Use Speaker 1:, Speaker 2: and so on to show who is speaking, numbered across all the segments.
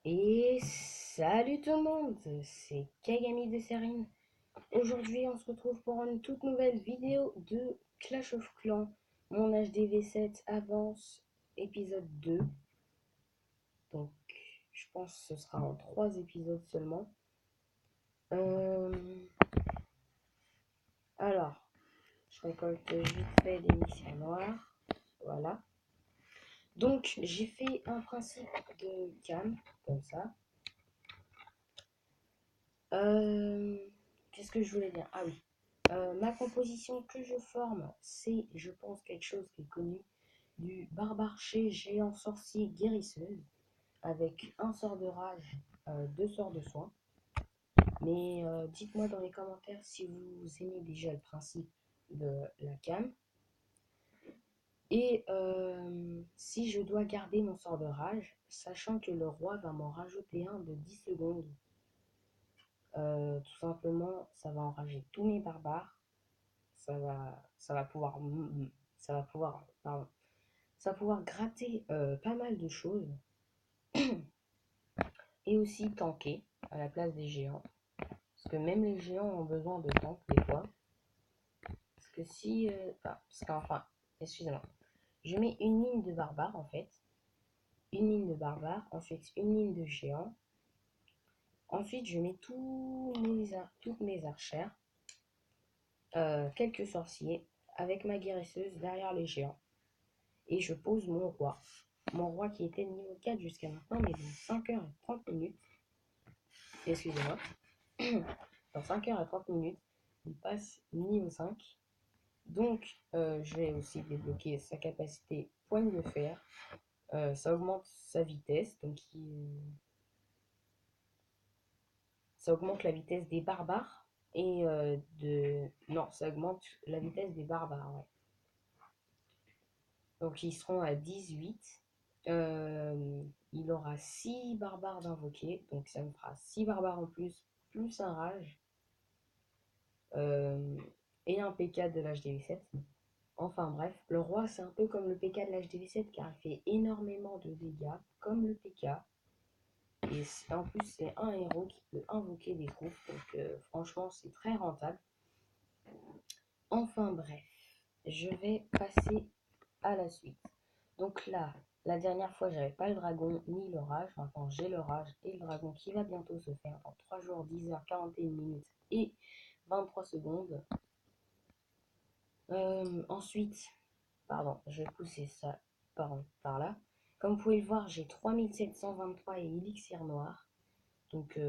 Speaker 1: Et salut tout le monde, c'est Kagami de Serine. Aujourd'hui, on se retrouve pour une toute nouvelle vidéo de Clash of Clans. Mon HDV7 avance, épisode 2. Donc, je pense que ce sera en 3 épisodes seulement. Euh, alors, je récolte vite fait des missions noires. Voilà. Donc, j'ai fait un principe de cam, comme ça. Euh, Qu'est-ce que je voulais dire? Ah oui. Ma composition que je forme, c'est, je pense, quelque chose qui est connu, du barbarché géant sorcier guérisseuse, avec un sort de rage, deux sorts de soin. Mais dites-moi dans les commentaires si vous aimez déjà le principe de la cam. Et si je dois garder mon sort de rage, sachant que le roi va m'en rajouter un de 10 secondes. Tout simplement, ça va enrager tous mes barbares. Ça va pouvoir, pardon, ça va pouvoir gratter pas mal de choses et aussi tanker à la place des géants. Parce que même les géants ont besoin de tank des fois. Parce que si, parce qu'enfin, excusez-moi, je mets une ligne de barbares en fait, une ligne de barbares, ensuite une ligne de géants. Ensuite, je mets toutes mes archères, quelques sorciers avec ma guérisseuse derrière les géants. Et je pose mon roi. Mon roi qui était niveau 4 jusqu'à maintenant, mais dans 5h30, excusez-moi, dans 5h30, il passe niveau 5. Donc, je vais aussi débloquer sa capacité poigne de fer. Ça augmente sa vitesse, donc ça augmente la vitesse des barbares. Et Non, ça augmente la vitesse des barbares, ouais. Donc, ils seront à 18. Il aura 6 barbares d'invoquer, donc ça me fera 6 barbares en plus, plus un rage, euh, et un PK de l'HDV7. Enfin bref, le roi c'est un peu comme le PK de l'HDV7 car il fait énormément de dégâts, comme le PK. Et en plus c'est un héros qui peut invoquer des troupes, donc franchement c'est très rentable. Enfin bref, je vais passer à la suite. Donc là, la dernière fois, j'avais pas le dragon ni l'orage. Maintenant, j'ai l'orage et le dragon qui va bientôt se faire dans 3 jours, 10h41 et 23 secondes. Ensuite, pardon, je vais pousser ça par là. Comme vous pouvez le voir, j'ai 3723 et élixir noir. Donc,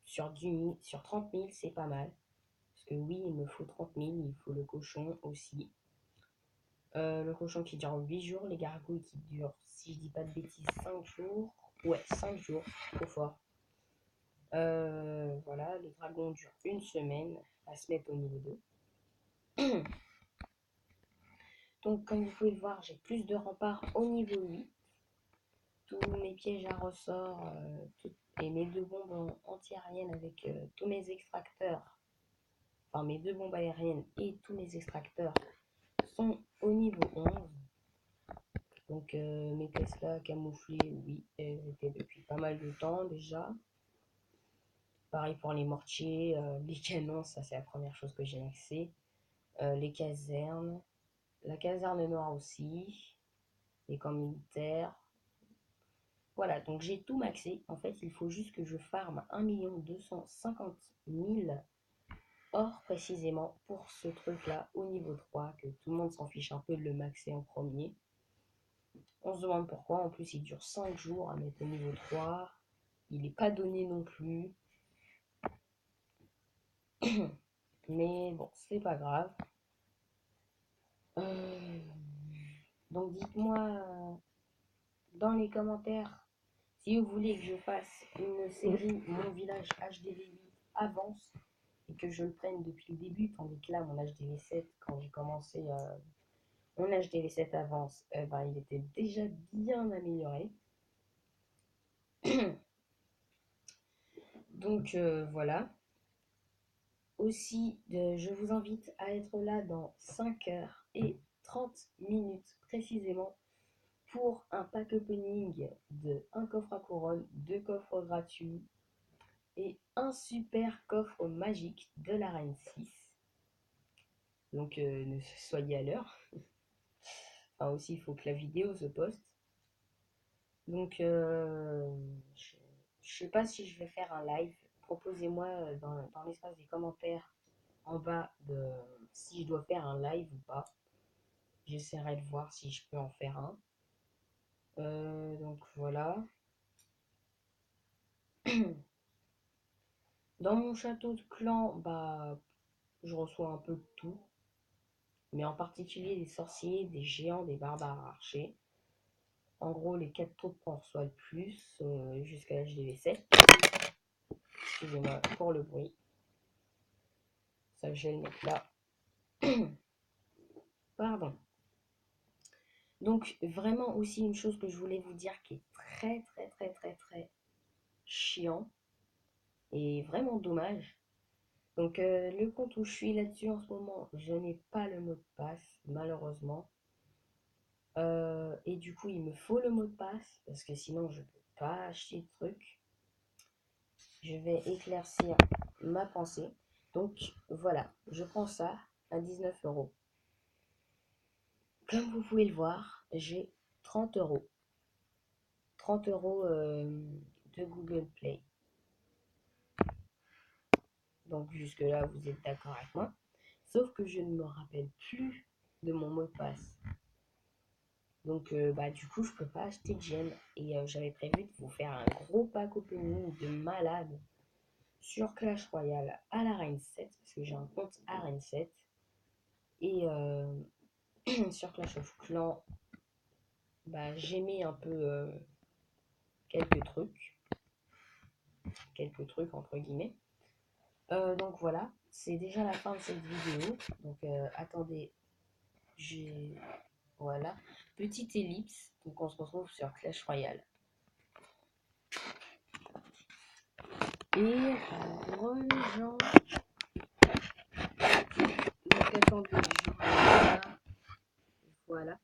Speaker 1: sur 30 000, c'est pas mal. Parce que oui, il me faut 30 000, il faut le cochon aussi. Le cochon qui dure 8 jours, les gargouilles qui durent, si je dis pas de bêtises, 5 jours. Ouais, 5 jours, trop fort. Voilà, le dragon dure une semaine à se mettre au niveau 2. Donc, comme vous pouvez le voir, j'ai plus de remparts au niveau 8. Tous mes pièges à ressort et mes deux bombes anti-aériennes avec tous mes extracteurs, enfin mes deux bombes aériennes et tous mes extracteurs sont au niveau 11. Donc mes Tesla camouflés, oui, elles étaient depuis pas mal de temps déjà. Pareil pour les mortiers, les canons, ça c'est la première chose que j'ai maxé. Les casernes, la caserne noire aussi, les camps militaires. Voilà, donc j'ai tout maxé. En fait, il faut juste que je farme 1 250 000 or précisément pour ce truc-là au niveau 3, que tout le monde s'en fiche un peu de le maxer en premier. On se demande pourquoi. En plus, il dure 5 jours à mettre au niveau 3. Il n'est pas donné non plus. Mais bon, c'est pas grave. Euh, Donc dites-moi dans les commentaires si vous voulez que je fasse une série Mon village HDV8 avance et que je le prenne depuis le début, tandis que là, mon HDV7, quand j'ai commencé mon HDV7 avance, ben, il était déjà bien amélioré. Donc voilà. Aussi, je vous invite à être là dans 5h30 précisément pour un pack opening de un coffre à couronne, 2 coffres gratuits et un super coffre magique de la Reine 6. Donc soyez à l'heure. Enfin aussi, il faut que la vidéo se poste. Donc je sais pas si je vais faire un live. Proposez-moi dans l'espace des commentaires en bas de si je dois faire un live ou pas. J'essaierai de voir si je peux en faire un. Donc voilà. Dans mon château de clan, bah, je reçois un peu de tout, mais en particulier des sorciers, des géants, des barbares archers. En gros, les 4 troupes qu'on reçoit le plus, jusqu'à l'âge des 7. Excusez-moi pour le bruit. Ça, je vais le mettre là. Pardon. Donc, vraiment aussi une chose que je voulais vous dire qui est très, très, très, très, très chiant et vraiment dommage. Donc, le compte où je suis là-dessus en ce moment, je n'ai pas le mot de passe, malheureusement. Et du coup, il me faut le mot de passe parce que sinon, je ne peux pas acheter de trucs. Je vais éclaircir ma pensée. Donc, voilà, je prends ça à 19 euros. Comme vous pouvez le voir, j'ai 30 euros. 30 euros de Google Play. Donc, jusque-là, vous êtes d'accord avec moi. Sauf que je ne me rappelle plus de mon mot de passe. Donc, bah, du coup, je peux pas acheter de gemme. Et j'avais prévu de vous faire un gros pack opening de malade sur Clash Royale à la Reine 7. Parce que j'ai un compte à Reine 7. Et sur Clash of Clans, bah, j'ai mis un peu quelques trucs. Quelques trucs, entre guillemets. Donc voilà, c'est déjà la fin de cette vidéo. Donc attendez, j'ai... Voilà, petite ellipse. Donc on se retrouve sur Clash Royale. Et rejoins. Donc attendez, je reviens. Voilà.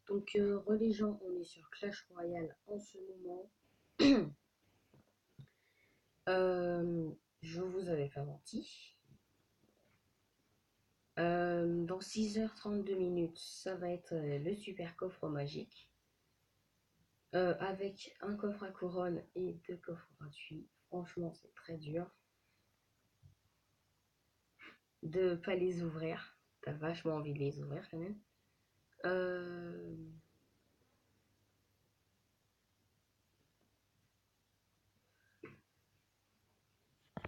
Speaker 1: Donc religion, on est sur Clash Royale en ce moment. Je vous avais pas menti. Dans 6h32 minutes, ça va être le super coffre magique. Avec un coffre à couronne et 2 coffres gratuits. Franchement, c'est très dur de pas les ouvrir. T'as vachement envie de les ouvrir quand même.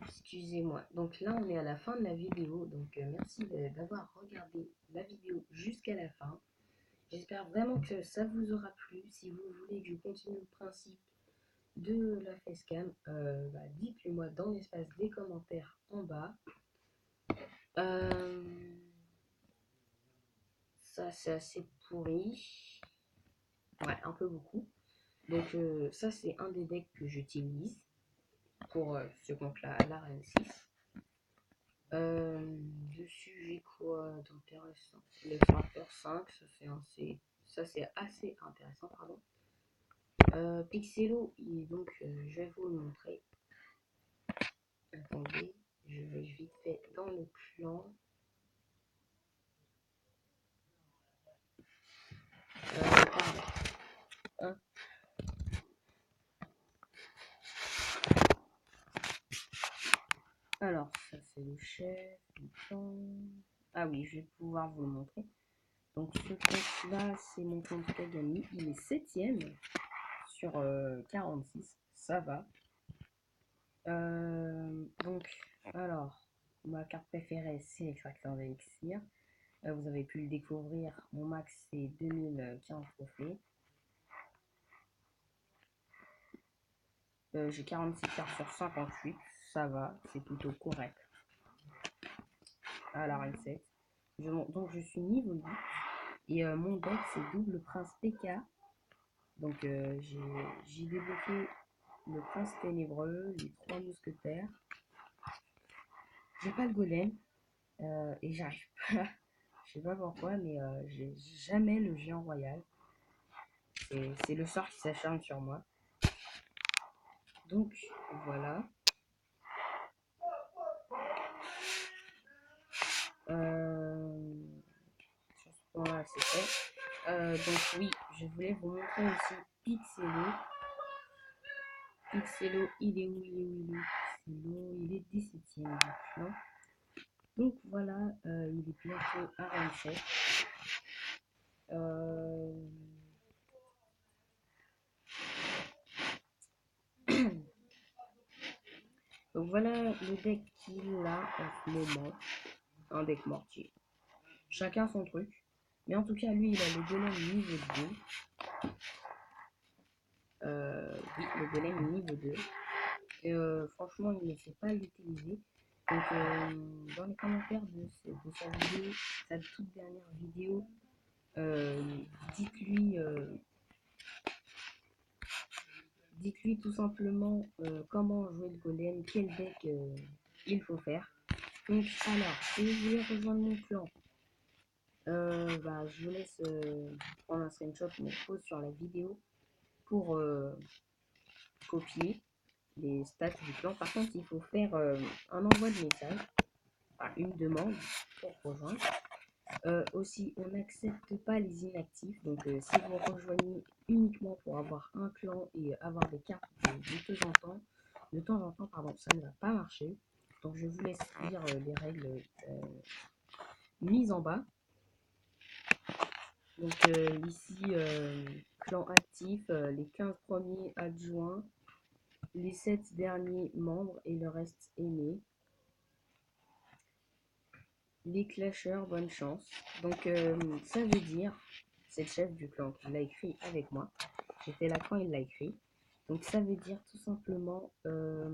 Speaker 1: Excusez-moi. Donc là, on est à la fin de la vidéo. Donc merci d'avoir regardé la vidéo jusqu'à la fin. J'espère vraiment que ça vous aura plu. Si vous voulez que je continue le principe de la facecam, bah, dites-le moi dans l'espace des commentaires en bas. Ça, c'est assez pourri. Ouais, un peu beaucoup. Donc, ça, c'est un des decks que j'utilise pour ce compte-là, la Reine 6. Dessus, j'ai quoi d'intéressant? Le Facteur 5, ça, c'est assez intéressant, pardon. Pixelo, donc, je vais vous le montrer. Attendez, je vais vite fait dans le clan. Hein. Alors, ça c'est le chef, le clan. Ah oui, je vais pouvoir vous le montrer. Donc ce compte-là, c'est mon compte Kagami. Il est 7ème sur 46. Ça va. Donc, alors, ma carte préférée, c'est l'extracteur d'élixir. Vous avez pu le découvrir. Mon max, c'est 2015 trophées. J'ai 46 cartes sur 58. Ça va, c'est plutôt correct. À la Reine 7. Donc, je suis niveau 8. Et mon deck, c'est double prince PK. Donc, j'ai débloqué le prince ténébreux, les 3 mousquetaires. J'ai pas le golem. Et j'arrive pas. Je sais pas pourquoi, mais j'ai jamais le géant royal. c'est le sort qui s'acharne sur moi. Donc voilà. Sur ce point-là, c'est fait. Donc oui, je voulais vous montrer aussi Pixelo. Pixelo, il est où? Pixelo, il est 17ème du clan. Donc voilà, il est bientôt à 27. Donc voilà le deck qu'il a en ce moment. Un deck mortier. Chacun son truc. Mais en tout cas, lui, il a le golem niveau 2. Oui, le golem niveau 2. Et franchement, il ne sait pas l'utiliser. Donc, dans les commentaires de sa vidéo, sa toute dernière vidéo, dites-lui dites-lui tout simplement comment jouer le golem, quel deck il faut faire. Donc, alors, si vous voulez rejoindre mon clan, je vous laisse prendre un screenshot, mais pause sur la vidéo pour copier les stats du clan. Par contre, il faut faire un envoi de message, une demande pour rejoindre. Aussi, on n'accepte pas les inactifs. Donc, si vous rejoignez uniquement pour avoir un clan et avoir des cartes de temps en temps, ça ne va pas marcher. Donc, je vous laisse lire les règles mises en bas. Donc, ici, clan actif, les 15 premiers adjoints, les 7 derniers membres et le reste aimé. Les clasheurs, bonne chance. Donc, ça veut dire, c'est le chef du clan qui l'a écrit avec moi. J'étais là quand il l'a écrit. Donc, ça veut dire tout simplement que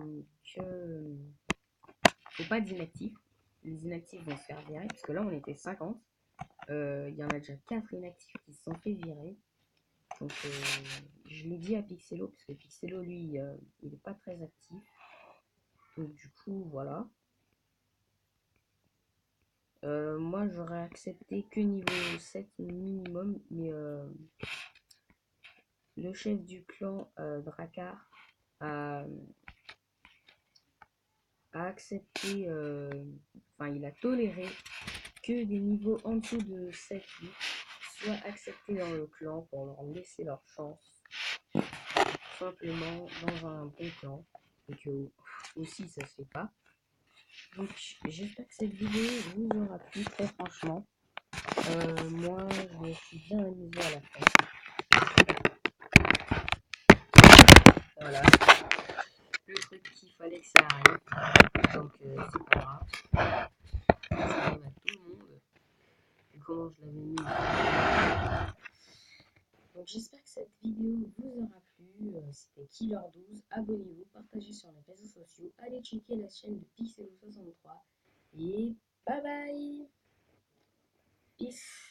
Speaker 1: faut pas d'inactifs. Les inactifs vont se faire virer, parce que là, on était 50. Il y en a déjà 4 inactifs qui se sont fait virer. Donc, je l'ai dit à Pixelo, parce que Pixelo, lui, il n'est pas très actif. Donc, du coup, voilà. Moi, j'aurais accepté que niveau 7 minimum, mais le chef du clan, Drakkar, a accepté, il a toléré que des niveaux en dessous de 7-8 soient acceptés dans le clan pour leur laisser leur chance, tout simplement dans un bon clan, et que aussi ça se fait pas. Donc j'espère que cette vidéo vous aura plu, très franchement. Moi je me suis bien amusé à la fin. Voilà, le truc qu'il fallait que ça arrive, donc c'est pas grave, ça arrive à tout le monde. Et comment je l'avais mis. Donc j'espère que cette vidéo vous aura plu. C'était Killer12. Abonnez-vous, partagez sur les réseaux sociaux, allez checker la chaîne de Pixelo63 et bye bye. Peace.